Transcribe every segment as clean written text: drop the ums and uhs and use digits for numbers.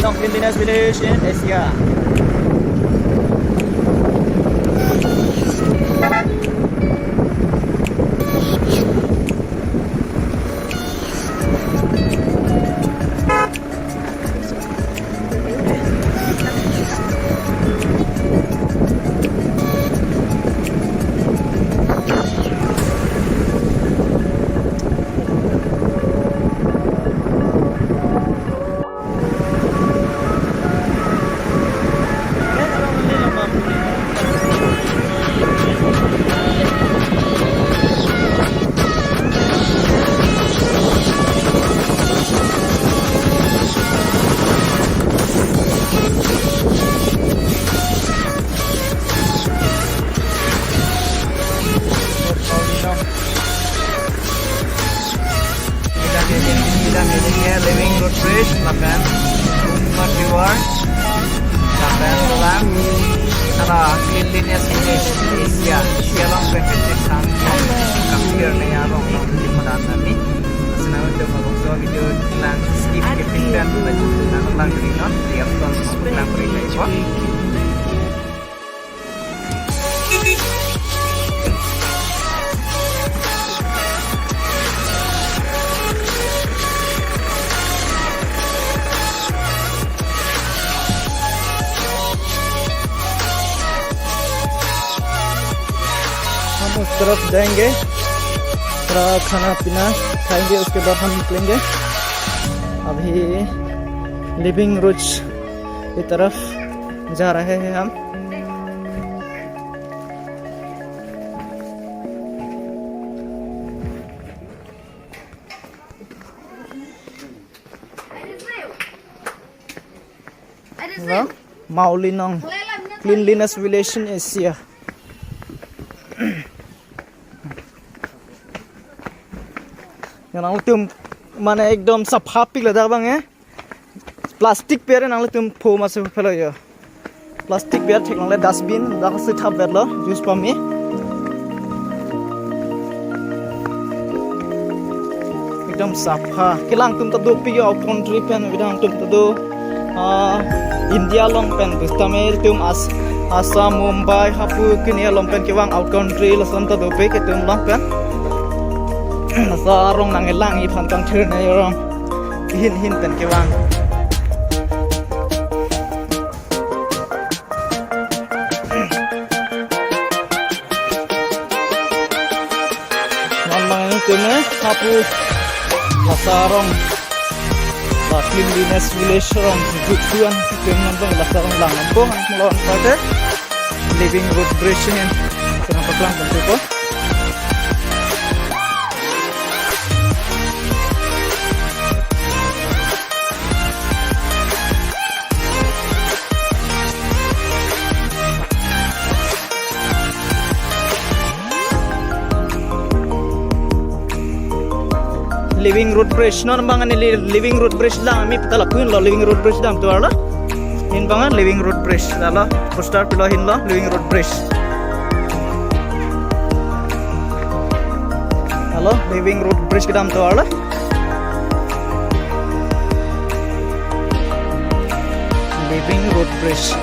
Malinong Cleanliness Village in Asia. Living Road Bridge, bahkan Umar River, bahkan dalam Cleanliness Village Asia, sialang benefit kami arong di Madan kami. Senang untuk menonton video lang skip ketik dan menonton lang video di akun lang berita itu. हम उस तरफ जाएंगे, थोड़ा खाना पीना खाएंगे, उसके बाद हम निकलेंगे। अभी लिविंग रोड की तरफ जा रहे हैं हम। Malinong Cleanliness Village in Asia. Yang tuh mana ekdom sapapik lah dah bang ya. Plastik biar yang tuh po masuk pula ya. Plastik biar cek nang dustbin, dah setap biar lo, jus pami. Ekdom sapa. Kilang tuh tado piyo out country pen, bidang tuh tado India long pen, Tamil tuh Assam, Mumbai, Hapu kini long pen kiwang out country lo son tado pe kitum long pen. Sarong nang elang i pantang thir na yorong hin pen ke wang mamang itu ne hapu sarong la Cleanliness Village rong gutuan kem nambang la sarong lang ambo melawan pada Living Road Bridge ni kenapa kelang tentu. Living Road Bridge, non bangan ni Living Road Bridge lang, kami pita lakuin lo Living Road Bridge dam tu ala. Hin bangan Living Road Bridge, ala poster pila hin lo Living Road Bridge. Halo, Living Road Bridge ke dam tu ala. Living Road Bridge.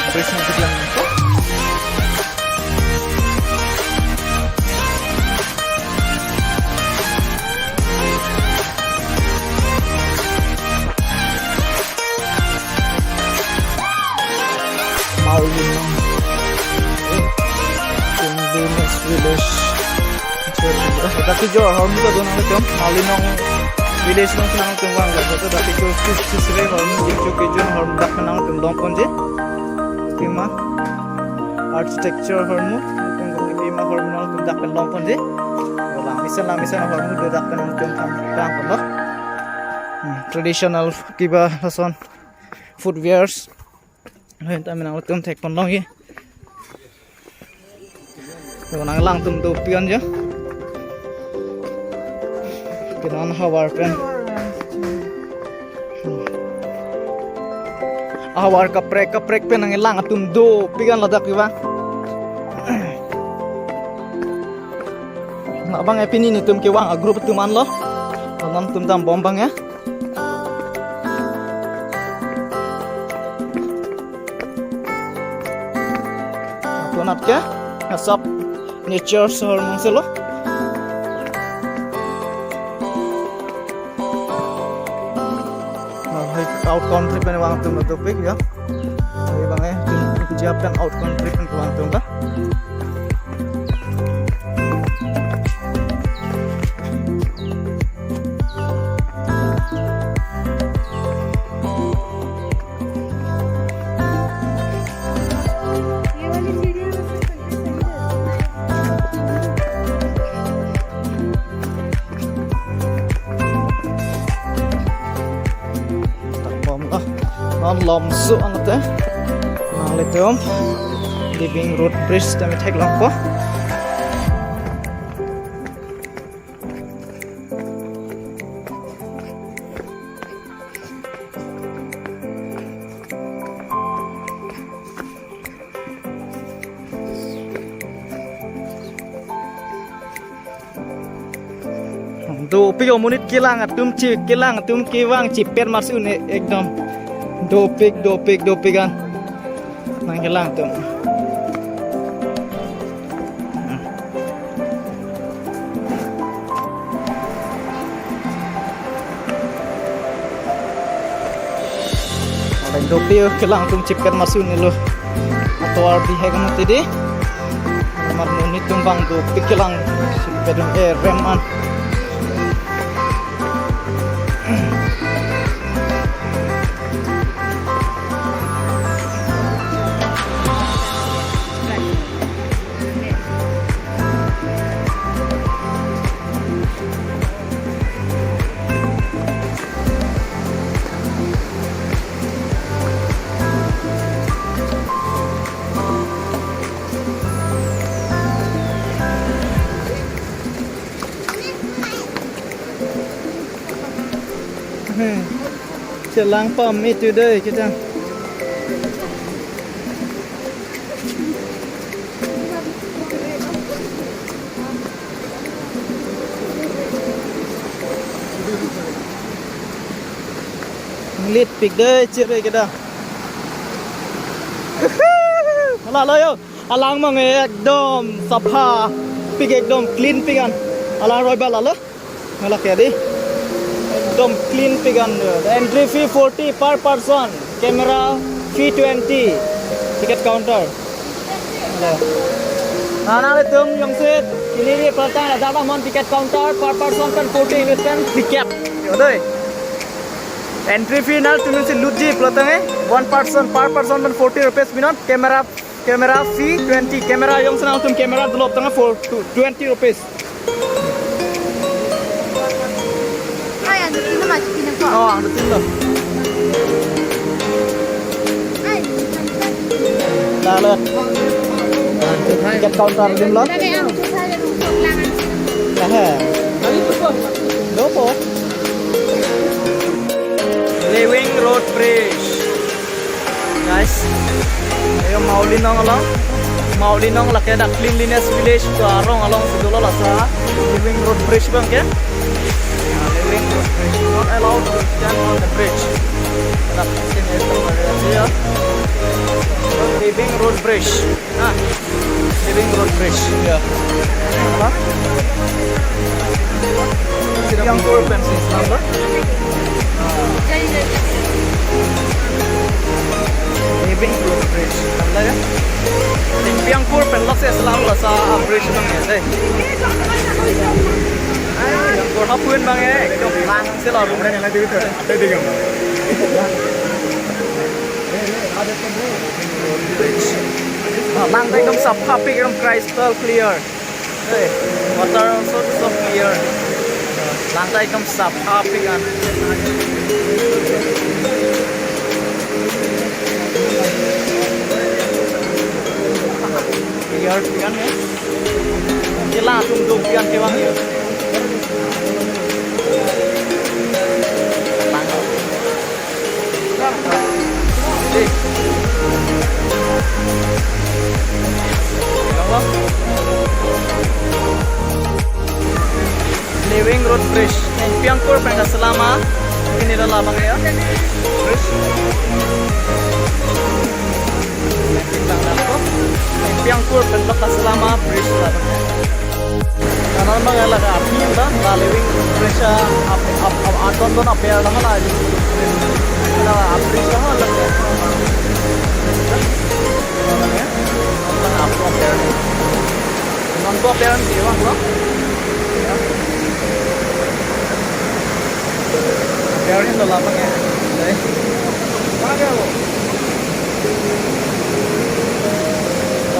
Bridge na biglang ito. Malinong Cleanliness Village. Tapi jo harus juga doang itu Malinong Village nang senang tunggang lah. Tapi jo sisre harus jujur kejon harus dak menang tunggang konje. Kima architecture hormu kung kima hormonal kung dakkan long pon di wala misan hormu do dakkan kung tang pon traditional kiba hason footwears hen ta menang tum tek pon long ye nang lang tum do pion je kinan hawar pen awar kaprek pe nang lang atum do pigan ladak iba abang epini ni tum ke wang agrup tuman lo nam tum tam bombang ya tunat ke asap nature sor mangselo out country pe wang tum topik ya bang tum siapkan out country pe wang tum ba lomsu angat ya nah lihat living road bridge kami cek lampu do pigo munit kilang atum kiwang ciper masuk nih ekdom dopigan nang hilang tuh ada dopi hilang tuh cipkan masuk nih lo atau arti hegan tadi mar munit tumbang dopi hilang cipkan reman Selang pam itu deh kita. Ngeliat pik deh ciri kita. Alah yo, alang mang ekdom sapha, pik ekdom clean pikan. Alang roy bal alo, ngelak ya di. Ekdom clean pigan. Entry fee 40 per person. Camera fee 20. Ticket counter. Nah, tum yang set. Ini dia pelatahan ada mon ticket counter per person kan 40 investkan tiket. Yaudah. Entry fee nal tum se luji pelatahan one person per person kan 40 rupees minut. Camera fee 20. Camera yang senang tum camera dulu tengah 20 rupees. Oh, ang dating lo. Lalat. Tiket counter din lo. Dopo. Living Road Bridge. Guys, ayo Maulinong laki ada cleanliness village tu arong along sedulo lah sa Living Road Bridge bang ya. Living Road Bridge not allowed to stand on the bridge. Living Road Bridge. Nah, Living Road Bridge. Ya. Apa? Yang korban sih, number. Living Road Bridge. Nampak ya? Yang korban lah saya selalu lah sa bridge bang ya. Yang korban hapuin bang ya. Yang lang selalu. Lantai एकदम साफ एकदम crystal clear. Water also so clear. Lantai एकदम साफ kan. Clear kan ya. Kita tunggu kan kewang ya. selama ini labang ya. Terus bintang dako. Yang kur bentuk selama bridge labangnya. Karena memang api ba living pressure aton don apa yang nama lagi. Nah, api sama lagi. Namanya apa appearance? Non appearance dia bang, bro. Appearance lo lapang ya. Mana dia lo?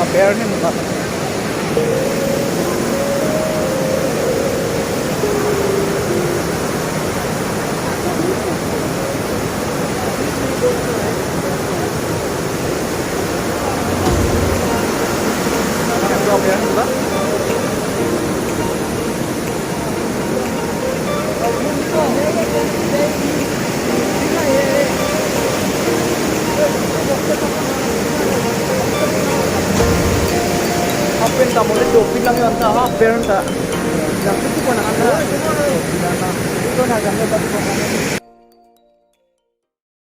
Appearance lo lapang. Appearance ba? Apa yang kamu lihat doping lang yun sa appearance sa yang itu ko na ito na gamit